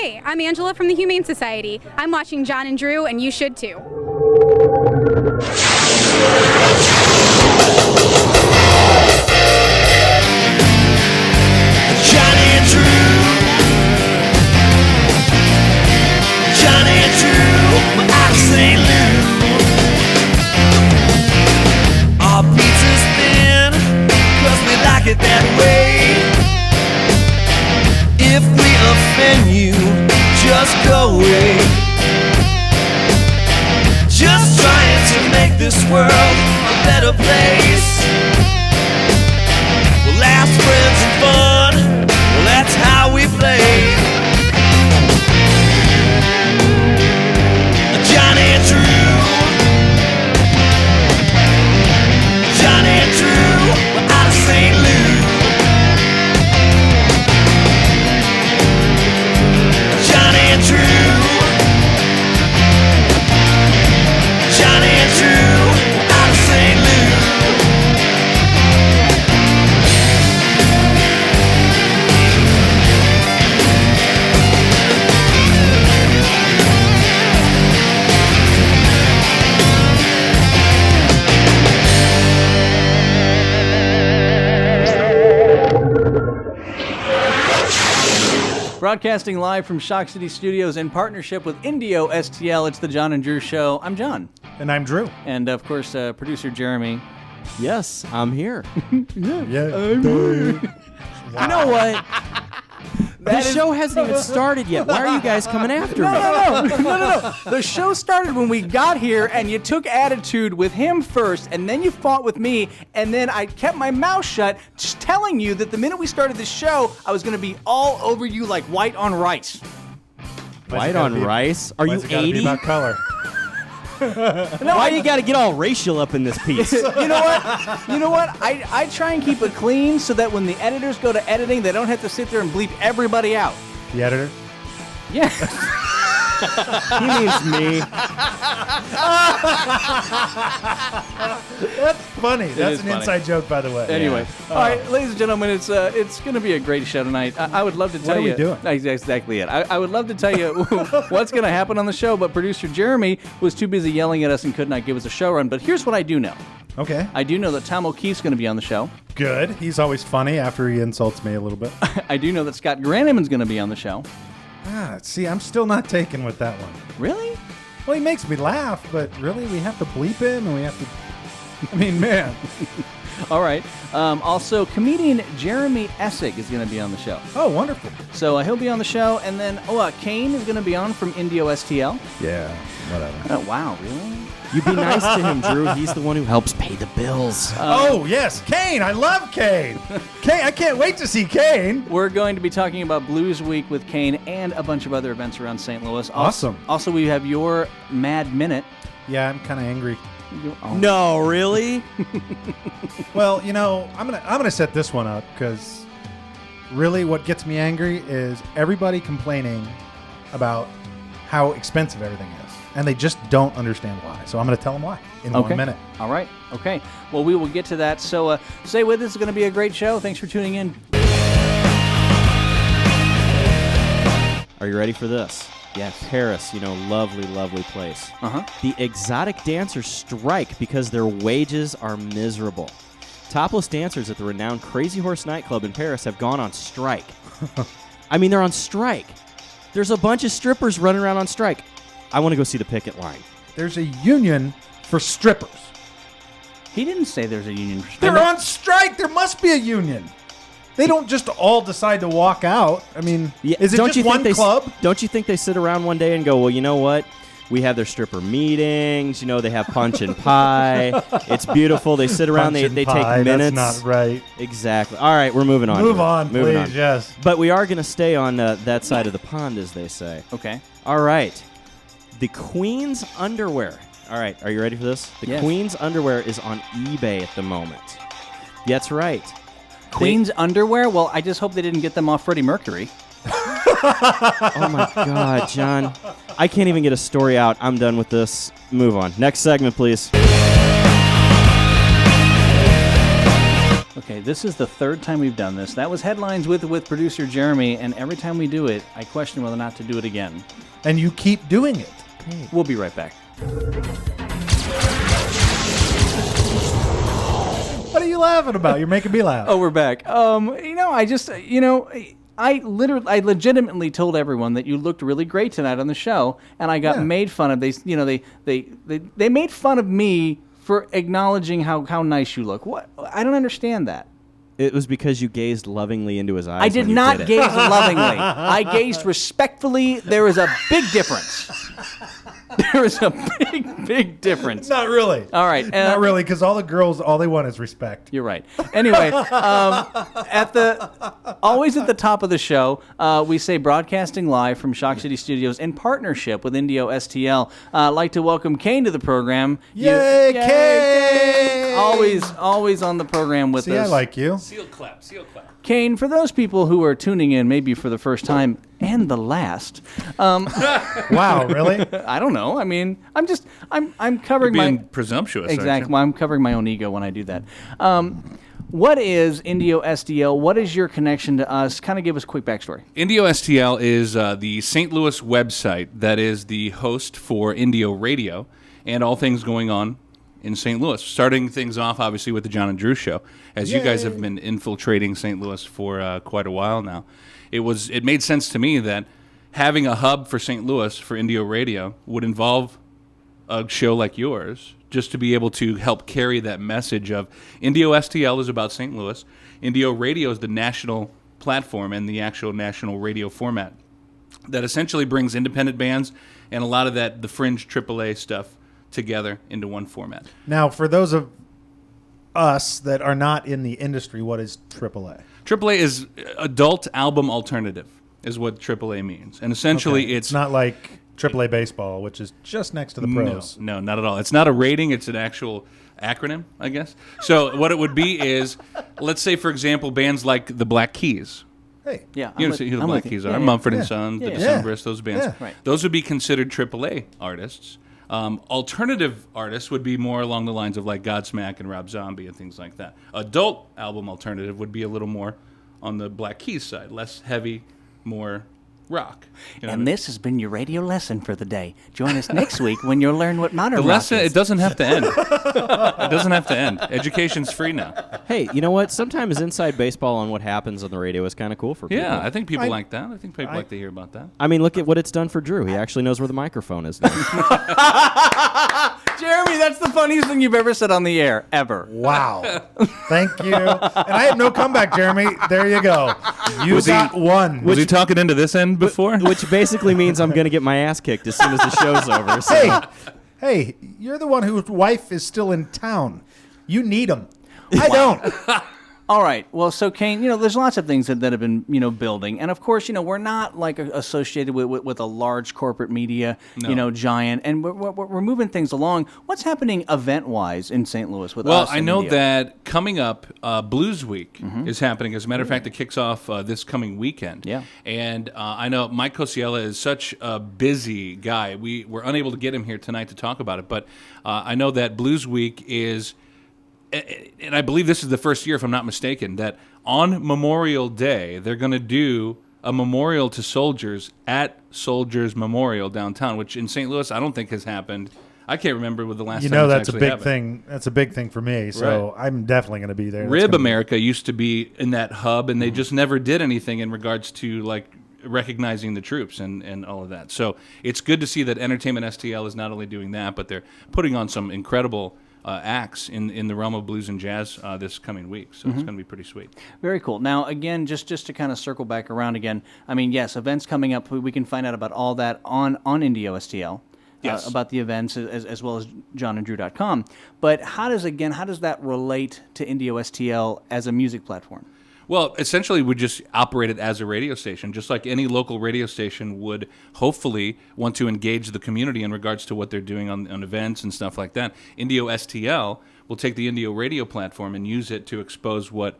Hey, I'm Angela from the Humane Society. I'm watching John and Drew, and you should too. Johnny and Drew, Johnny and Drew, we're out of St. Louis. Our pizza's thin, 'cause we like it that way. If we offend you, just go away. Just trying to make this world a better place. Well, laughs, friends, and fun, well, that's how we play. Johnny and Drew, Johnny and Drew, we're out of St. Louis. Johnny and Drew, Johnny and Drew, we're out of St. Louis. Broadcasting live from Shock City Studios in partnership with Indio STL, it's the John and Drew Show. I'm John. And I'm Drew. And, of course, producer Jeremy. Yes, I'm here. Yeah. You know what? The show hasn't even started yet. Why are you guys coming after me? No. The show started when we got here, and you took attitude with him first, and then you fought with me, and then I kept my mouth shut, just telling you that the minute we started the show, I was going to be all over you like white on rice. White on rice? Are you Why's it gotta be 80? about color? Why do you got to get all racial up in this piece? You know what? I try and keep it clean so that when the editors go to editing, they don't have to sit there and bleep everybody out. The editor? Yeah. He means me. That's funny. That's is an funny. inside joke, by the way. Anyway, all right, ladies and gentlemen, it's going to be a great show tonight. I would love to tell are you. we doing? That's exactly it. I would love to tell you what's going to happen on the show, but producer Jeremy was too busy yelling at us and could not give us a show run. But here's what I do know. Okay. I do know that Tom O'Keefe's going to be on the show. Good. He's always funny after he insults me a little bit. I do know that Scott Granneman's going to be on the show. See, I'm still not taken with that one. Really? Well, he makes me laugh, but really, we have to bleep him, and we have to... I mean, man. All right. Also, comedian Jeremy Essig is going to be on the show. Oh, wonderful. So he'll be on the show, and then Kane is going to be on from Indio STL. Yeah, whatever. Oh, wow, really? You be nice to him, Drew. He's the one who helps pay the bills. Oh, yes, Kane. I love Kane. Kane, I can't wait to see Kane. We're going to be talking about Blues Week with Kane and a bunch of other events around St. Louis. Awesome. Also, we have your Mad Minute. Yeah, I'm kind of angry. No, really? Well, you know, I'm gonna set this one up because really what gets me angry is everybody complaining about how expensive everything is. And they just don't understand why. So I'm going to tell them why in 1 minute. All right. Okay. Well, we will get to that. So stay with us. It's going to be a great show. Thanks for tuning in. Are you ready for this? Yes. Paris, lovely, lovely place. Uh-huh. The exotic dancers strike because their wages are miserable. Topless dancers at the renowned Crazy Horse nightclub in Paris have gone on strike. I mean, they're on strike. There's a bunch of strippers running around on strike. I want to go see the picket line. There's a union for strippers. He didn't say there's a union. They're on strike. There must be a union. They don't just all decide to walk out. I mean, is it just one club? Don't you think they sit around one day and go, well, you know what? We have their stripper meetings. They have punch and pie. It's beautiful. They sit around. They take minutes. That's not right. Exactly. All right, we're moving on. Move on, please. Yes. But we are going to stay on that side of the pond, as they say. Okay. All right. The Queen's underwear. All right, are you ready for this? The Queen's underwear is on eBay at the moment. That's right. Queen's underwear? Well, I just hope they didn't get them off Freddie Mercury. Oh, my God, John. I can't even get a story out. I'm done with this. Move on. Next segment, please. Okay, this is the third time we've done this. That was Headlines with producer Jeremy, and every time we do it, I question whether or not to do it again. And you keep doing it. We'll be right back. What are you laughing about? You're making me laugh. Oh, we're back. I legitimately told everyone that you looked really great tonight on the show, and I got made fun of. They made fun of me for acknowledging how nice you look. What? I don't understand that. It was because you gazed lovingly into his eyes. I did when you not did it. gaze lovingly. I gazed respectfully. There is a big difference. There is a big difference. Not really. All right. Not really, because all the girls, all they want is respect. You're right. Anyway, always at the top of the show, we say broadcasting live from Shock City Studios in partnership with Indio STL. I'd like to welcome Kane to the program. Yay, Kane! Always on the program with See, us. I like you. Seal clap. Kane, for those people who are tuning in maybe for the first time and the last, Wow, really? I don't know. I mean, I'm covering Being my presumptuous. exactly. Well, I'm covering my own ego when I do that. What is Indio STL? What is your connection to us? Kind of give us a quick backstory. Indio STL is the St. Louis website that is the host for Indio Radio and all things going on in St. Louis. Starting things off, obviously, with the John and Drew Show. As you guys have been infiltrating St. Louis for quite a while now, it made sense to me that having a hub for St. Louis for Indio Radio would involve a show like yours, just to be able to help carry that message of Indio STL is about St. Louis. Indio Radio is the national platform and the actual national radio format that essentially brings independent bands and a lot of the fringe AAA stuff together into one format. Now, for those of us that are not in the industry, what is AAA? AAA is adult album alternative, is what AAA means. And essentially Okay. it's not like AAA baseball, which is just next to the pros. No, not at all. It's not a rating. It's an actual acronym, I guess. So what it would be is, let's say, for example, bands like the Black Keys. Hey, Yeah, You know who the Black Keys are. Mumford and Sons, the Decemberists, those bands. Yeah. Right. Those would be considered AAA artists. Alternative artists would be more along the lines of like Godsmack and Rob Zombie and things like that. Adult album alternative would be a little more on the Black Keys side, less heavy, more rock. You know what I mean? this has been your radio lesson for the day. Join us next week when you'll learn what modern The rock lesson, is. it doesn't have to end. It doesn't have to end. Education's free now. Hey, you know what? Sometimes inside baseball on what happens on the radio is kind of cool for people. Yeah, I think people like that. I think people like to hear about that. I mean, look at what it's done for Drew. He actually knows where the microphone is now. Jeremy, that's the funniest thing you've ever said on the air, ever. wow. Thank you. And I have no comeback, Jeremy. There you go. You got one. Was he talking into this end before? Which basically means I'm going to get my ass kicked as soon as the show's over. So. Hey, you're the one whose wife is still in town. You need him. I don't. All right. Well, so Kane, there's lots of things that have been, building, and of course, we're not like associated with a large corporate media, giant, and we're moving things along. What's happening event-wise in St. Louis with us? Well, I and know Indio? that coming up, Blues Week is happening. As a matter of fact, it kicks off this coming weekend. Yeah. And I know Mike Cosiella is such a busy guy. We were unable to get him here tonight to talk about it, but I know that Blues Week is, and I believe this is the first year, if I'm not mistaken, that on Memorial Day, they're going to do a memorial to soldiers at Soldiers Memorial downtown, which in St. Louis I don't think has happened. I can't remember what the last time it's That's a actually big happened. thing. That's a big thing for me. So I'm definitely going to be there. That's Rib gonna be- America used to be in that hub, and they just never did anything in regards to like recognizing the troops and all of that. So it's good to see that Entertainment STL is not only doing that, but they're putting on some incredible acts in the realm of blues and jazz this coming week. So it's going to be pretty sweet. Very cool. Now, again, just to kind of circle back around again, I mean, yes, events coming up. We can find out about all that on Indio STL. Yes. About the events as well as johnandrew.com. But how does that relate to Indio STL as a music platform? Well, essentially, we just operate it as a radio station, just like any local radio station would hopefully want to engage the community in regards to what they're doing on events and stuff like that. Indio STL will take the Indio radio platform and use it to expose what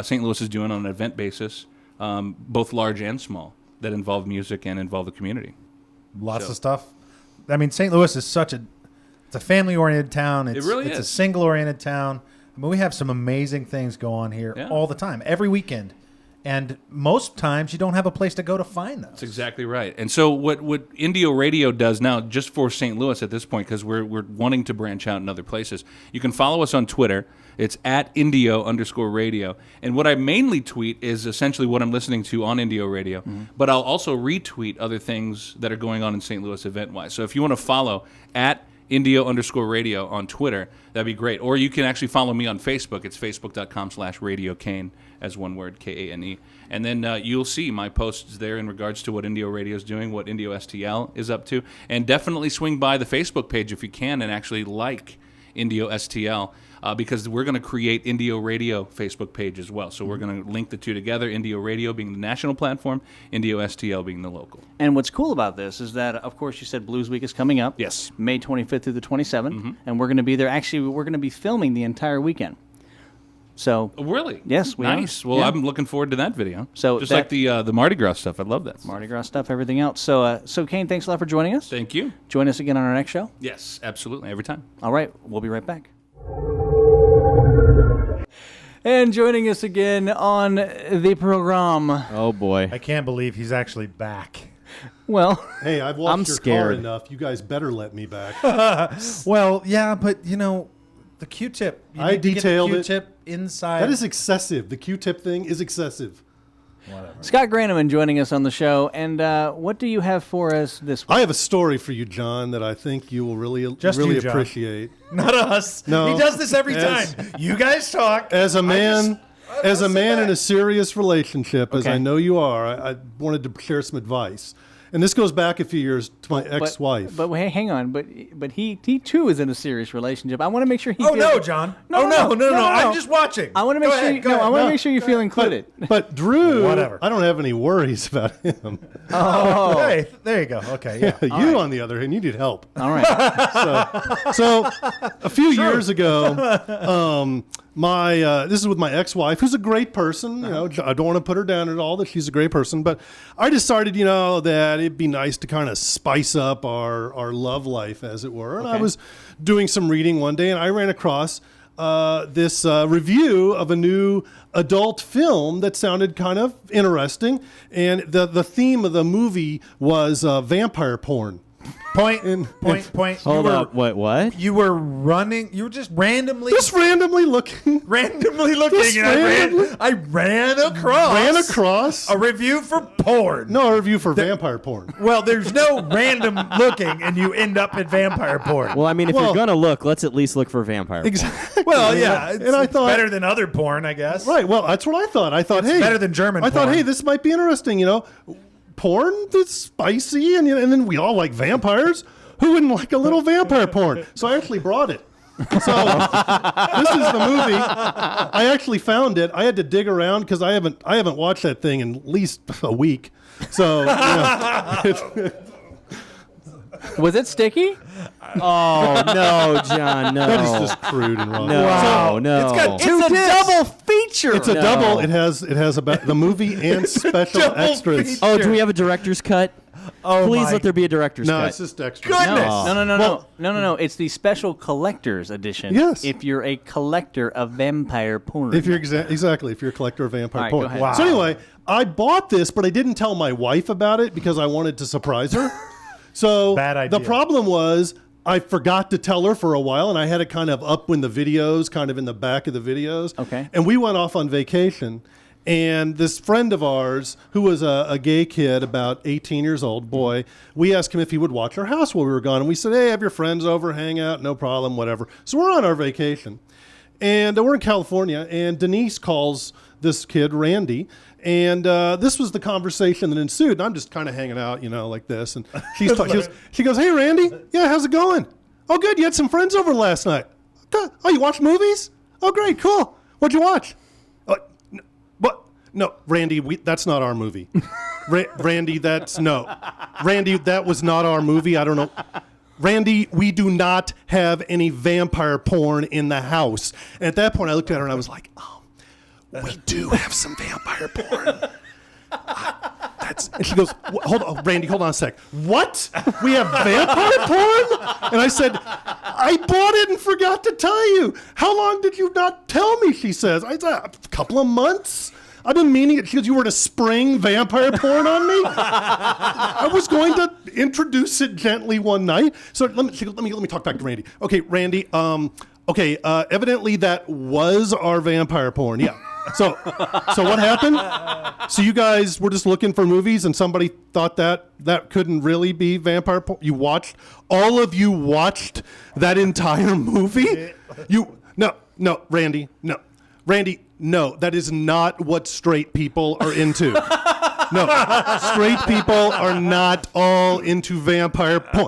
St. Louis is doing on an event basis, both large and small, that involve music and involve the community. Lots of stuff. I mean, St. Louis is it's a family-oriented town. It's really It's a is. single-oriented town. I mean, we have some amazing things go on here Yeah. all the time, every weekend. And most times you don't have a place to go to find those. That's exactly right. And so what Indio Radio does now, just for St. Louis at this point, because we're wanting to branch out in other places, you can follow us on Twitter. It's at Indio_radio. And what I mainly tweet is essentially what I'm listening to on Indio Radio, but I'll also retweet other things that are going on in St. Louis event-wise. So if you want to follow at Indio_radio on Twitter, that'd be great. Or you can actually follow me on Facebook. It's facebook.com/Radio Kane, as one word, Kane. And then you'll see my posts there in regards to what Indio Radio is doing, what Indio STL is up to. And definitely swing by the Facebook page if you can and actually like Indio STL. Because we're going to create Indio Radio Facebook page as well. So we're going to link the two together, Indio Radio being the national platform, Indio STL being the local. And what's cool about this is that, of course, you said Blues Week is coming up. Yes. May 25th through the 27th. And we're going to be there. Actually, we're going to be filming the entire weekend. So, Oh, really? Yes, we are. Nice. Well, Yeah. I'm looking forward to that video. So just that- like the Mardi Gras stuff. I love that. Mardi Gras stuff, everything else. So Kane, thanks a lot for joining us. Thank you. Join us again on our next show. Yes, absolutely. Every time. All right, we'll be right back. And joining us again on the program, Oh boy. I can't believe he's actually back. well, Hey, I've watched I'm your car scared. enough. You guys better let me back. Well, yeah, but the Q-tip. You I need to get the detailed it. Q-tip inside. That is excessive. The Q-tip thing is excessive. Scott Granneman joining us on the show. And what do you have for us this week? I have a story for you, John, that I think you will really, Just really you, John. appreciate. Not us. No. He does this every As- time. You guys talk. As a man, as a sit man in back. a serious relationship, as Okay. I know you are, I wanted to share some advice. And this goes back a few years to my ex-wife. But hey, hang on. But he too is in a serious relationship. I want to make sure he. Oh, feels- no, John. No. I'm just watching. I want to make Go sure. ahead, go I ahead. want to No. make sure you feel included. But Drew, Whatever. I don't have any worries about him. Oh. Hey, there you go. Okay, yeah. You, on the other hand, you need help. All right. So a few years ago, this is with my ex-wife, who's a great person. You know, I don't want to put her down at all. That she's a great person, but I decided, that it'd be nice to kind of spice up our love life, as it were. And I was doing some reading one day, and I ran across this review of a new adult film that sounded kind of interesting, and the theme of the movie was vampire porn. Point. Hold up. What? You were running. You were just randomly Just randomly looking. Just and I ran across a review for porn. No, a review for vampire porn. Well, there's no random looking, and you end up at vampire porn. Well, I mean, if Well- you're gonna look, let's at least look for vampire. Exactly. Well, yeah, and I thought better than other porn, I guess. Right. Well, that's what I thought. I thought, It's hey, better than German I thought, porn. hey, this might be interesting. Porn that's spicy, and then we all like vampires. Who wouldn't like a little vampire porn? So I actually brought it. So this is the movie. I actually found it. I had to dig around because I haven't watched that thing in at least a week. So Was it sticky? Oh no, John, no. that is just crude and wrong. No, Wow. no. It's got two It's a discs. double feature. It's a No. double. It has about the movie and special Double extras. feature. Oh, do we have a director's cut? Oh, Please my let there be a director's No, cut. it's just extras. goodness. No. It's the special collector's edition. Yes. If you're a collector of vampire porn. If you're exactly, if you're a collector of vampire All right, porn. go ahead. Wow. So anyway, I bought this, but I didn't tell my wife about it because I wanted to surprise her. So Bad idea. the problem was I forgot to tell her for a while, and I had it kind of up when the videos, kind of in the back of the videos. Okay. And we went off on vacation. And this friend of ours, who was a gay kid, about 18 years old, boy, we asked him if he would watch our house while we were gone. And we said, hey, have your friends over, hang out, no problem, whatever. So we're on our vacation. And we're in California, and Denise calls this kid, Randy. And this was the conversation that ensued. And I'm just kind of hanging out, like this. And she goes, hey, Randy, yeah, how's it going? Oh, good, you had some friends over last night. Good. Oh, you watch movies? Oh, great, cool. What'd you watch? What? No, Randy, that's not our movie. Randy, Randy, that was not our movie. I don't know. Randy, we do not have any vampire porn in the house. And at that point, I looked at her and I was like, we do have some vampire porn. And she goes, hold on, Randy, hold on a sec. What? We have vampire porn? And I said, I bought it and forgot to tell you. How long did you not tell me? She says, I said, a couple of months. I've been meaning it. She goes, you were to spring vampire porn on me? I was going to introduce it gently one night. So let me talk back to Randy. Okay, Randy, evidently that was our vampire porn. Yeah. So what happened? So you guys were just looking for movies and somebody thought that couldn't really be vampire porn? All of you watched that entire movie? No, Randy, no. Randy, no, that is not what straight people are into. No, straight people are not all into vampire porn.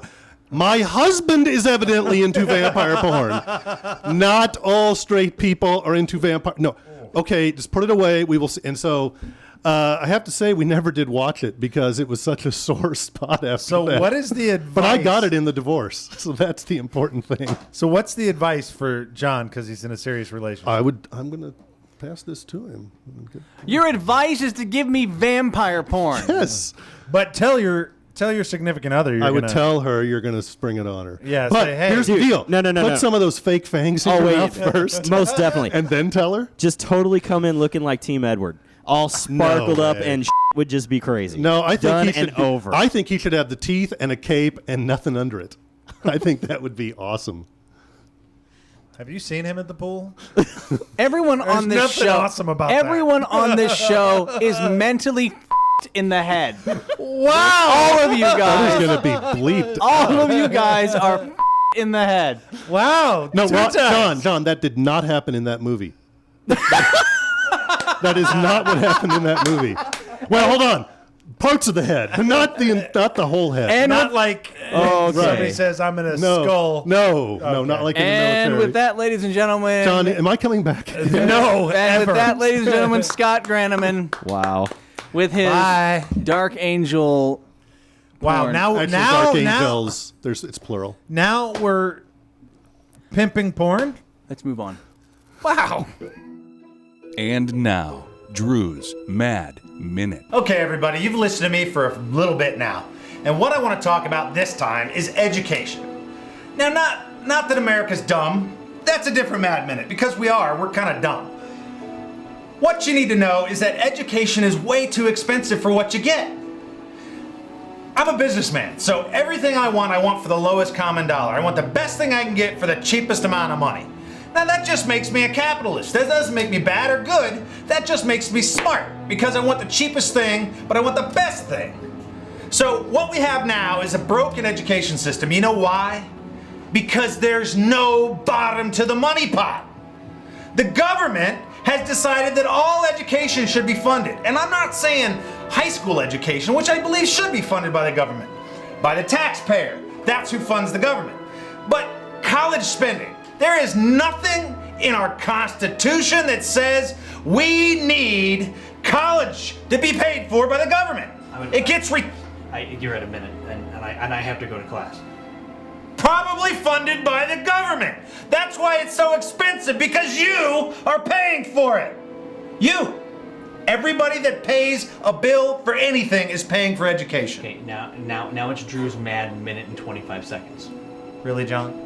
My husband is evidently into vampire porn. Not all straight people are into vampire. No, okay, just put it away. We will see. And so I have to say we never did watch it because it was such a sore spot after So that. what is the advice? But I got it in the divorce, so that's the important thing. So what's the advice for John because he's in a serious relationship? I'm going to pass this to him. Your advice is to give me vampire porn. Yes. But tell your significant other. I would tell her you're going to spring it on her. Yeah, but say, hey, here's the deal. No. Put some of those fake fangs in your mouth first. Most definitely. And then tell her? Just totally come in looking like Team Edward. All sparkled up way. and would just be crazy. No, I think Done he should and over. I think he should have the teeth and a cape and nothing under it. I think that would be awesome. Have you seen him at the pool? Everyone on this nothing show, awesome about everyone on this show is mentally in the head. Wow! All of you That guys, is going to be bleeped. all of you guys are in the head. Wow! No, two times. John, that did not happen in that movie. That is not what happened in that movie. Well, hold on. Parts of the head, but not the whole head. And Not like somebody says, I'm in a skull. No, Okay. not like in the And military. with that, ladies and gentlemen, John, am I coming back? No, and ever. with that, ladies and gentlemen, Scott Granneman Wow. with his Bye. Dark Angel. Wow, porn. now, Actually, now, Dark now, Angels. It's plural. now we're pimping porn? Let's move on. Wow. And now, Drew's Mad Minute. Okay, everybody, you've listened to me for a little bit now. And what I want to talk about this time is education. Now, not that America's dumb. That's a different Mad Minute, because we're kind of dumb. What you need to know is that education is way too expensive for what you get. I'm a businessman, so everything I want for the lowest common dollar. I want the best thing I can get for the cheapest amount of money. Now that just makes me a capitalist. That doesn't make me bad or good. That just makes me smart because I want the cheapest thing, but I want the best thing. So what we have now is a broken education system. You know why? Because there's no bottom to the money pot. The government has decided that all education should be funded. And I'm not saying high school education, which I believe should be funded by the government, by the taxpayer. That's who funds the government. But college spending. There is nothing in our Constitution that says we need college to be paid for by the government. It gets You're at a minute, and I have to go to class. probably funded by the government. That's why it's so expensive, because you are paying for it. You. Everybody that pays a bill for anything is paying for education. Okay, now it's Drew's Mad Minute in 25 seconds. Really, John?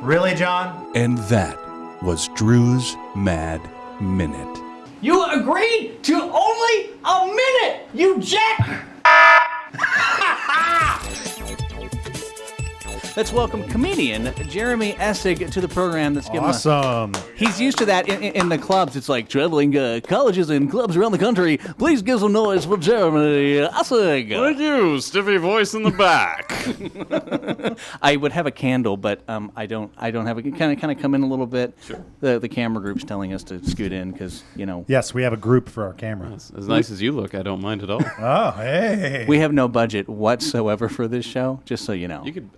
Really, John? And that was Drew's Mad Minute. You agreed to only a minute, you jack! Let's welcome comedian Jeremy Essig to the program. That's given Awesome. He's used to that in the clubs. It's like traveling colleges and clubs around the country. Please give some noise for Jeremy Essig. Thank you, stiffy voice in the back. I would have a candle, but I don't have it. Kind of come in a little bit. Sure. The camera group's telling us to scoot in because Yes, we have a group for our camera. As nice as you look, I don't mind at all. Oh, hey. we have no budget whatsoever for this show. Just so you know, You could,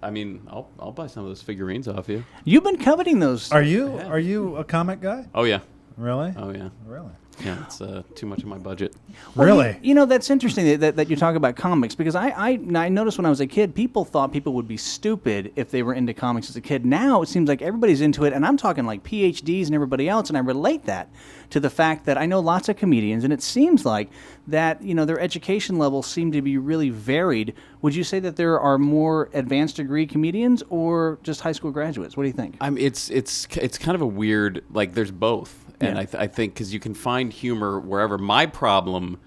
I'll buy some of those figurines off you. you've been coveting those. Are you a comic guy? Oh yeah. Really? Oh yeah. Really? Yeah, it's too much of my budget. Well, Really? You know, that's interesting that you talk about comics, because I noticed when I was a kid, people thought people would be stupid if they were into comics as a kid. Now it seems like everybody's into it, and I'm talking like PhDs and everybody else, and I relate that to the fact that I know lots of comedians, and it seems like that, you know, their education levels seem to be really varied. Would you say that there are more advanced degree comedians or just high school graduates? What do you think? It's kind of a weird, like, there's both. And Yeah. I think because you can find humor wherever. My problem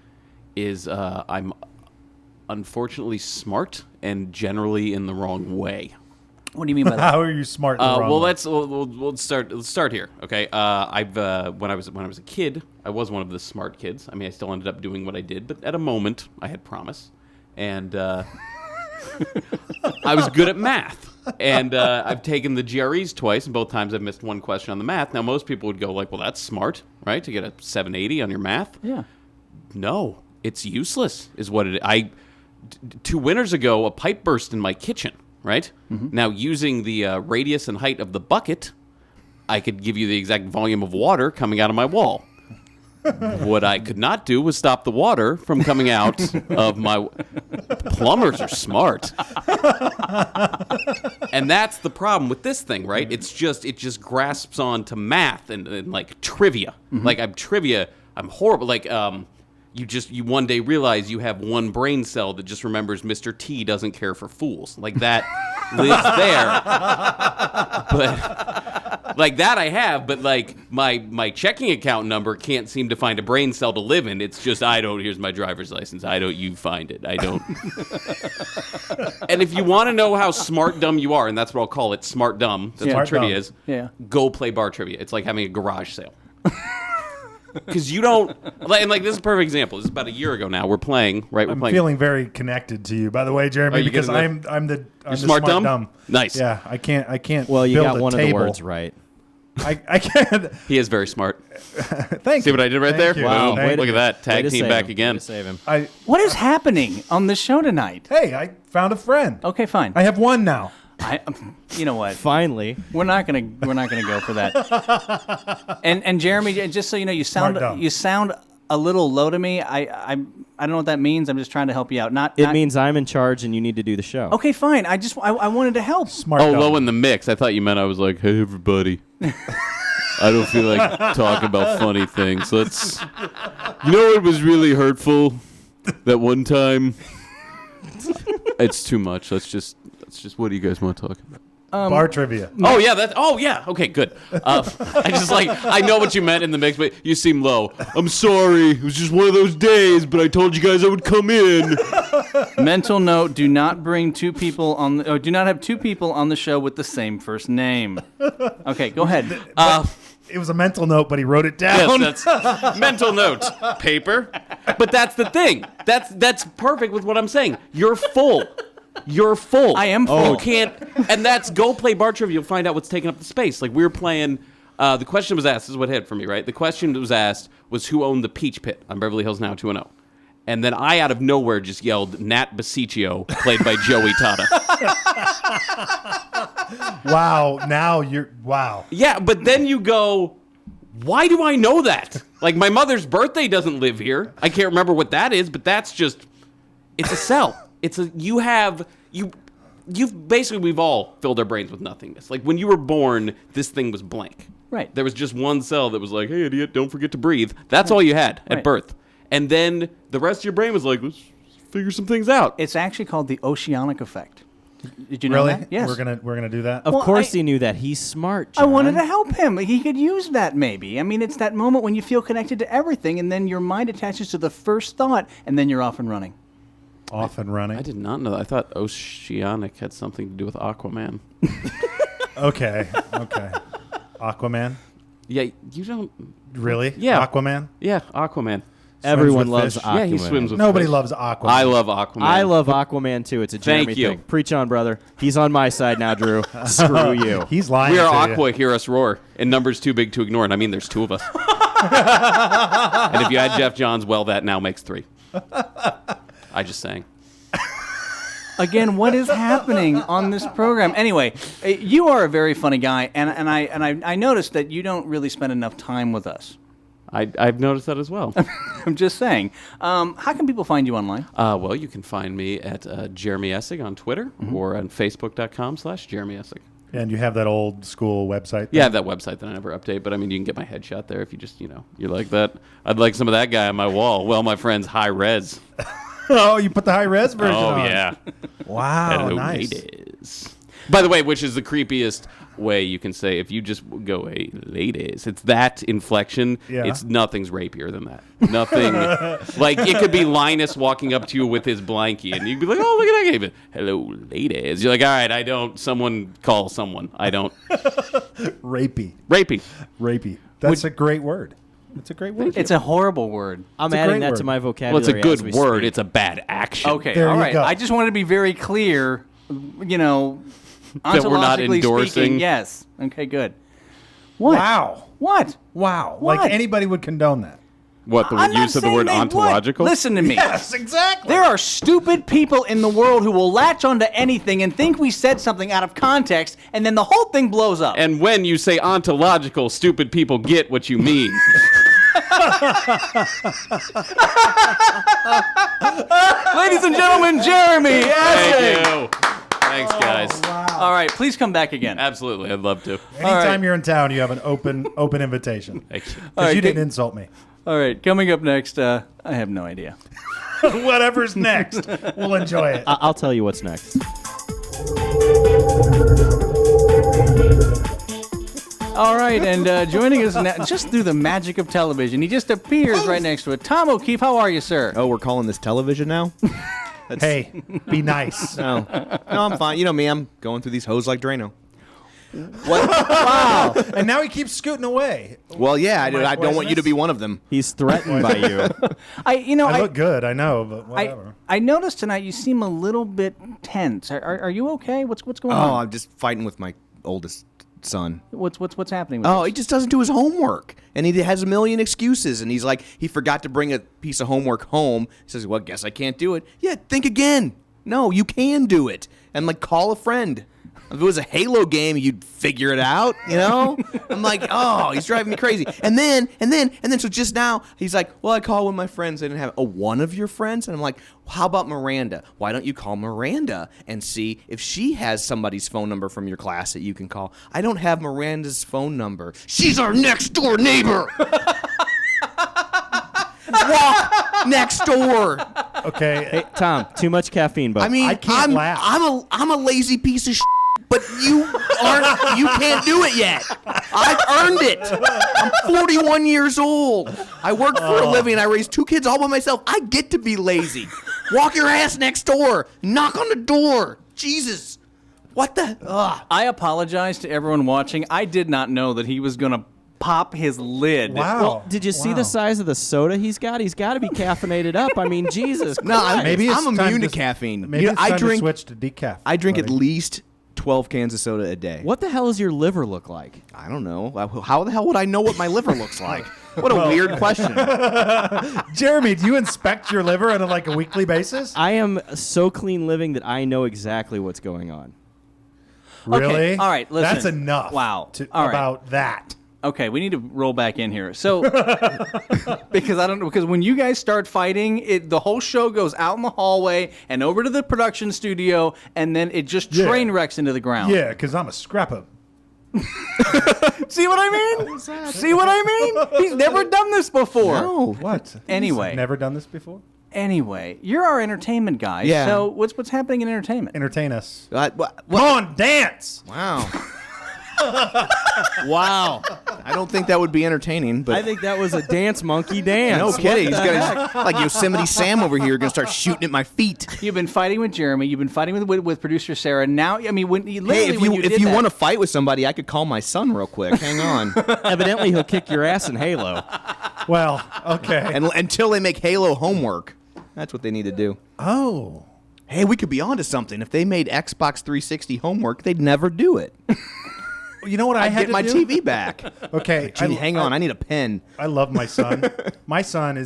is I'm unfortunately smart and generally in the wrong way. What do you mean by that? How are you smart? in the wrong Well, way? let's start here. Okay, when I was a kid, I was one of the smart kids. I mean, I still ended up doing what I did, but at a moment, I had promise, and I was good at math. And I've taken the GREs twice, and both times I've missed one question on the math. Now, most people would go like, "Well, that's smart, right? To get a 780 on your math." Yeah. No, it's useless, is what it is. 2 winters ago, a pipe burst in my kitchen, right? Now, using the radius and height of the bucket, I could give you the exact volume of water coming out of my wall. What I could not do was stop the water from coming out of my... Plumbers are smart. And that's the problem with this thing, right? It just grasps on to math and like trivia. Like I'm horrible. Like you one day realize you have one brain cell that just remembers Mr. T doesn't care for fools. Like that lives there. But like that I have, but like my checking account number can't seem to find a brain cell to live in. It's just here's my driver's license. You find it. I don't. And if you want to know how smart dumb you are, and that's what I'll call it, smart dumb. That's what trivia is. Yeah. Go play bar trivia. It's like having a garage sale. Because you don't, like this is a perfect example. This is about a year ago now. We're playing, right? We're I'm playing. feeling very connected to you, by the way, Jeremy, Are you because getting I'm the smart dumb? Nice. Yeah, I can't. Well, you build got a one of the table. words right. I can't. He is very smart. Thank See you. what I did right Thank there? you. Wow. Thank Look you. at that. Tag Way to team save back him. again. Way to save him. What is happening on the show tonight? Hey, I found a friend. Okay, fine. I have one now. You know what? Finally, We're not gonna go for that. And Jeremy, just so you know, you Smart dumb. sound a little low to me. I don't know what that means. I'm just trying to help you out. it means I'm in charge and you need to do the show. Okay, fine. I wanted to help. Smart Oh, dumb. low in the mix. I thought you meant I was like, hey, everybody. I don't feel like talking about funny things. Let's. You know what was really hurtful? That one time. It's too much. Let's just. What do you guys want to talk about? Bar trivia. Oh yeah. Okay, good. I know what you meant in the mix, but you seem low. I'm sorry. It was just one of those days, but I told you guys I would come in. Mental note: do not bring do not have two people on the show with the same first name. Okay, go ahead. It was a mental note, but he wrote it down. Yes, that's mental note paper. But that's the thing. That's perfect with what I'm saying. You're full. You're full. I am full. You can't. And that's go play bar trivia. You'll find out what's taking up the space. Like we were playing. The question was asked. This is what hit for me, right? The question that was asked was who owned the Peach Pit on Beverly Hills 90210. And then I, out of nowhere, just yelled Nat Basiccio, played by Joey Tata. Wow. Now you're. Wow. Yeah, but then you go, why do I know that? Like, my mother's birthday doesn't live here. I can't remember what that is, but that's just, it's a cell. We've all filled our brains with nothingness. Like, when you were born, this thing was blank. Right. There was just one cell that was like, hey, idiot, don't forget to breathe. That's all you had at Right. birth. And then the rest of your brain was like, let's figure some things out. It's actually called the oceanic effect. Did you know Really? that? Yes. We're gonna do that. Of Well, course I- he knew that. He's smart, I John. wanted to help him. He could use that maybe. I mean, it's that moment when you feel connected to everything, and then your mind attaches to the first thought, and then you're off and running. Off and running. I did not know that. I thought oceanic had something to do with Aquaman. Okay. Aquaman. Yeah, you don't... Really? Yeah. Aquaman. Yeah, Aquaman. Everyone with loves fish. Aquaman. Yeah, he swims with Nobody fish. loves Aquaman. I love Aquaman. I love Aquaman too. It's a Jeremy Thank you. thing. Preach on, brother. He's on my side now, Drew. Screw you. He's lying. We are to you. Aqua, hear us roar. And numbers too big to ignore. And I mean, there's two of us. And if you add Jeff Johns, well, that now makes three. I just saying. Again, what is happening on this program? Anyway, you are a very funny guy, and I noticed that you don't really spend enough time with us. I've noticed that as well. I'm just saying. How can people find you online? Well, you can find me at Jeremy Essig on Twitter or on Facebook.com/Jeremy Essig. And you have that old school website? Yeah, I have that website that I never update, but I mean, you can get my headshot there if you just, you like that. I'd like some of that guy on my wall. Well, my friend's high res. Oh, you put the high res version on? Oh, yeah. Wow, Hello, nice. ladies. By the way, which is the creepiest way you can say, if you just go, hey, ladies, it's that inflection. Yeah. It's nothing's rapier than that. Nothing. Like, it could be Linus walking up to you with his blankie, and you'd be like, oh, look at that game. Hello, ladies. You're like, all right, someone call someone. I don't. Rapey. Rapey. That's a great word. It's a great word. It's a horrible word. I'm It's a adding great that word. to my Well, vocabulary. it's a good as we word. speak. It's a bad action. Okay, There all you right. go. I just wanted to be very clear, That we're not ontologically endorsing. speaking, yes. Okay, good. What? Wow. What? Wow. What? Like anybody would condone that. What, the I'm not use of the saying word they would. ontological? Listen to me. Yes, exactly. There are stupid people in the world who will latch onto anything and think we said something out of context, and then the whole thing blows up. And when you say ontological, stupid people get what you mean. Ladies and gentlemen, Jeremy Essig. Thank you. Thanks, guys. All right, please come back again. Absolutely, I'd love to. Anytime you're in town, you have an open invitation. Thank you. Because right, you didn't insult me. All right, coming up next, I have no idea. Whatever's next, we'll enjoy it. I'll tell you what's next. All right, and joining us now, just through the magic of television, he just appears right next to it. Tom O'Keefe, how are you, sir? Oh, we're calling this television now? Hey, be nice. No, I'm fine. You know me, I'm going through these hoes like Drano. Wow. And now he keeps scooting away. Well, yeah, I don't want you to be one of them. He's threatened by you. I look good, I know, but whatever. I noticed tonight you seem a little bit tense. Are you okay? What's going Oh, on? I'm just fighting with my oldest son. What's happening? With Oh, this? he just doesn't do his homework. And he has a million excuses. And he's like, he forgot to bring a piece of homework home. He says, well, guess I can't do it. Yeah, think again. No, you can do it. And like, call a friend. If it was a Halo game, you'd figure it out, you know? I'm like, oh, he's driving me crazy. And then, so just now, he's like, well, I called one of my friends. They didn't have one of your friends? And I'm like, how about Miranda? Why don't you call Miranda and see if she has somebody's phone number from your class that you can call? I don't have Miranda's phone number. She's our next door neighbor. Walk next door. Okay. Hey, Tom, too much caffeine, bud. I mean, I can't laugh. I'm a lazy piece of shit, but you can't do it yet. I've earned it. I'm 41 years old. I work for a living. I raise 2 kids all by myself. I get to be lazy. Walk your ass next door. Knock on the door. Jesus. What the? Ugh. I apologize to everyone watching. I did not know that he was going to pop his lid. Wow. Well, did you see the size of the soda he's got? He's got to be caffeinated up. I mean, Jesus Christ. No, Maybe it's I'm time immune to to- caffeine. Maybe it's I time drink to switch to decaf. I drink at buddy. least 12 cans of soda a day. What the hell does your liver look like? I don't know. How the hell would I know what my liver looks like? What a weird question. Jeremy, do you inspect your liver on a weekly basis? I am so clean living that I know exactly what's going on. Really? all right, listen. That's enough. Wow. To, All right. about that. Okay, we need to roll back in here. So, because when you guys start fighting, the whole show goes out in the hallway and over to the production studio, and then it just Yeah. train wrecks into the ground. Yeah, because I'm a scrapper. See what I mean? See what I mean? He's never done this before. No. What? Anyway. Never done this before? Anyway, you're our entertainment guy. Yeah. So what's happening in entertainment? Entertain us. What? Come on, dance! Wow. Wow. I don't think that would be entertaining, but I think that was a dance monkey dance. no What kidding. the He's heck? got like Yosemite Sam over here, gonna start shooting at my feet. You've been fighting with Jeremy. You've been fighting with producer Sarah. Now, I mean, when you Hey, literally if you want to fight with somebody, I could call my son real quick. Hang on. Evidently, he'll kick your ass in Halo. Well, okay. And until they make Halo homework, that's what they need to do. Oh. Hey, we could be onto something. If they made Xbox 360 homework, they'd never do it. You know what I I'd had get to my do? TV back. Okay. Gee, hang on, I need a pen. I love my son. My son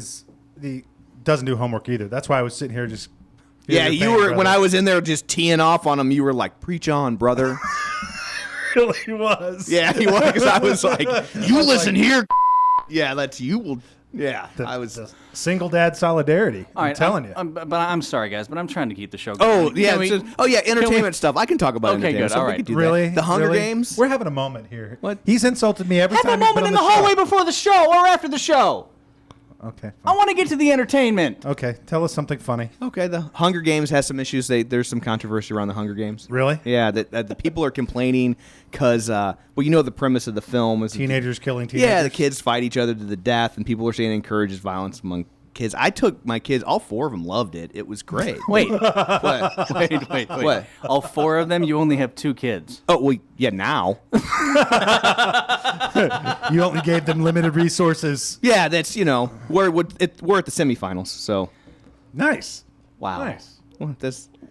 doesn't do homework either. That's why I was sitting here just. Yeah, you were when I was in there just teeing off on him. You were like, "Preach on, brother." really was. Yeah, he was. Because I was like, "You listen here." Yeah, that's you. Will. Yeah, I was. The single dad solidarity. All right, I'm telling you. But I'm sorry, guys, but I'm trying to keep the show going. Oh yeah, entertainment stuff. I can talk about Okay, entertainment good, stuff. all We right. could do Really? that. The Hunger Really? Games. We're having a moment here. What? He's insulted me every Have time a he's been moment on in the the hallway show. before the show or after the show. Okay. I Fine. want to get to the entertainment. Okay. Tell us something funny. Okay, the Hunger Games has some issues. There's some controversy around the Hunger Games. Really? Yeah, that the people are complaining because, the premise of the film is Teenagers killing teenagers. Yeah, the kids fight each other to the death, and people are saying it encourages violence among kids. I took my kids; all 4 of them loved it. It was great. Wait, What? wait. What? All 4 of them? You only have 2 kids. Oh, well, yeah, now. You only gave them limited resources. Yeah, that's we're at the semifinals. So Nice. Wow. Nice.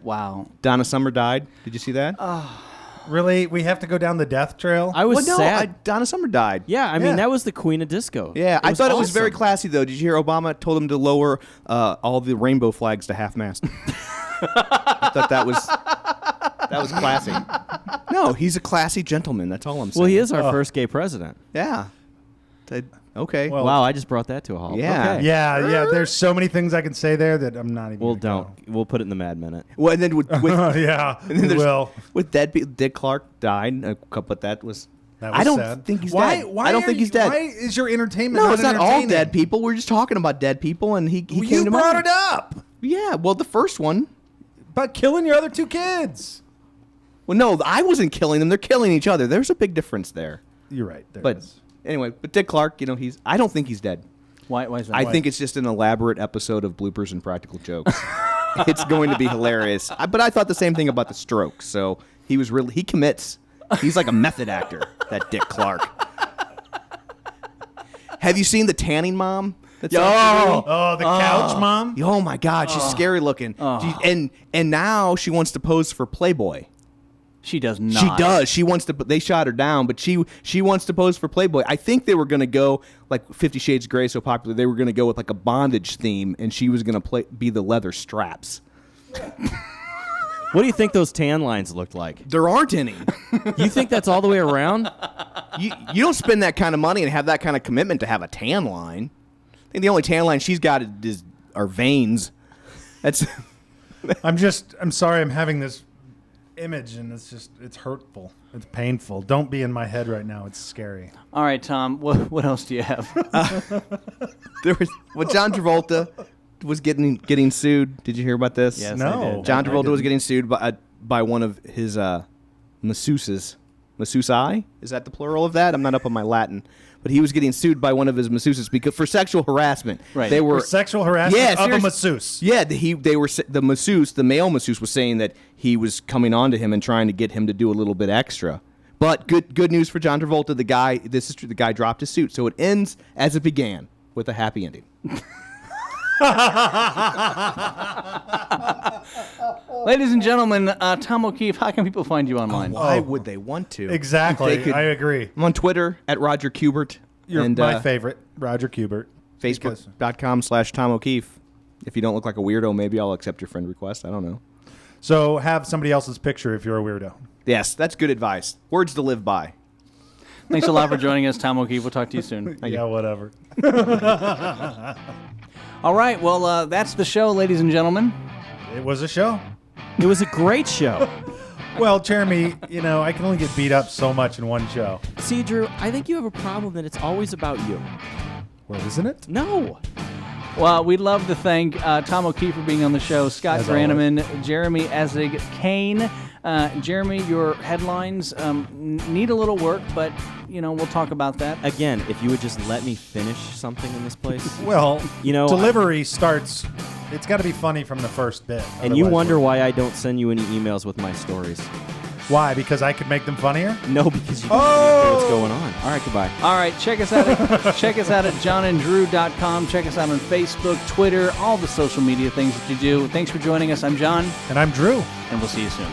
Wow. Donna Summer died. Did you see that? Really? We have to go down the death trail? I was sad. Donna Summer died. Yeah, I Yeah. mean that was the queen of disco. Yeah, I thought it was awesome. very classy, though. Did you hear Obama told him to lower all the rainbow flags to half mast? I thought that was classy. No, he's a classy gentleman. That's all I'm saying. Well, he is our first gay president. Yeah. Okay. Well, Wow, I just brought that to a halt. Yeah. Okay. Yeah. There's so many things I can say there that I'm not even. Well, gonna don't. We'll put it in the Mad Minute. Well, and then with Yeah. and then there's- Well, with dead people, Dick Clark died. But that was. that was I don't sad. think he's why, dead. Why I don't are think he's you- dead. Why is your entertainment? No, it's not all entertaining? dead people. We're just talking about dead people, and he came You to brought mind. it up Yeah. Well, the first one. about killing your other 2 kids. Well, no, I wasn't killing them. They're killing each other. There's a big difference there. You're right. There But it is. anyway, Dick Clark, I don't think he's dead. Why is that? I think it's just an elaborate episode of bloopers and practical jokes. It's going to be hilarious. But I thought the same thing about the stroke. So he commits. He's like a method actor, that Dick Clark. Have you seen the tanning mom? That's on TV? Oh, the couch mom. Oh my God, she's scary looking. And now she wants to pose for Playboy. She does not. She does. She wants to. They shot her down, but she wants to pose for Playboy. I think they were going to go like 50 Shades of Grey, so popular. They were going to go with like a bondage theme, and she was going to be the leather straps. What do you think those tan lines looked like? There aren't any. You think that's all the way around? You don't spend that kind of money and have that kind of commitment to have a tan line. I think the only tan line she's got are veins. That's. I'm sorry. I'm having this image, and it's hurtful. It's painful. Don't be in my head right now. It's scary. All right, Tom. What else do you have? John Travolta was getting sued. Did you hear about this? Yes, No. I did. John I Travolta was didn't. getting sued by one of his masseuses. Masseusi? Is that the plural of that? I'm not up on my Latin. But he was getting sued by one of his masseuses for sexual harassment. Right. They were For sexual harassment Yeah, of a serious- masseuse. Yeah, the male masseuse was saying that he was coming on to him and trying to get him to do a little bit extra. But good news for John Travolta. The guy dropped his suit, so it ends as it began, with a happy ending. Ladies and gentlemen, Tom O'Keefe, how can people find you online? Why would they want to? Exactly. They could- I agree. I'm on Twitter at Roger Kubert. You're and my favorite, Roger Kubert. Facebook.com/Tom O'Keefe. If you don't look like a weirdo, maybe I'll accept your friend request. I don't know. So have somebody else's picture if you're a weirdo. Yes, that's good advice. Words to live by. Thanks a lot for joining us, Tom O'Keefe. We'll talk to you soon. Yeah, whatever. All right, well, that's the show, ladies and gentlemen. It was a show. It was a great show. Well, Jeremy, I can only get beat up so much in one show. See, Drew, I think you have a problem that it's always about you. Well, isn't it? No. Well, we'd love to thank Tom O'Keefe for being on the show, Scott As Granneman, Jeremy Essig, Kane. Jeremy, your headlines need a little work, but, we'll talk about that. Again, if you would just let me finish something in this place. Well, delivery I, starts. It's got to be funny from the first bit. And you Otherwise, wonder why I don't send you any emails with my stories. Why? Because I could make them funnier? No, because you don't know what's going on. All right, goodbye. All right, check us out at johnanddrew.com. Check us out on Facebook, Twitter, all the social media things that you do. Thanks for joining us. I'm John. And I'm Drew. And we'll see you soon.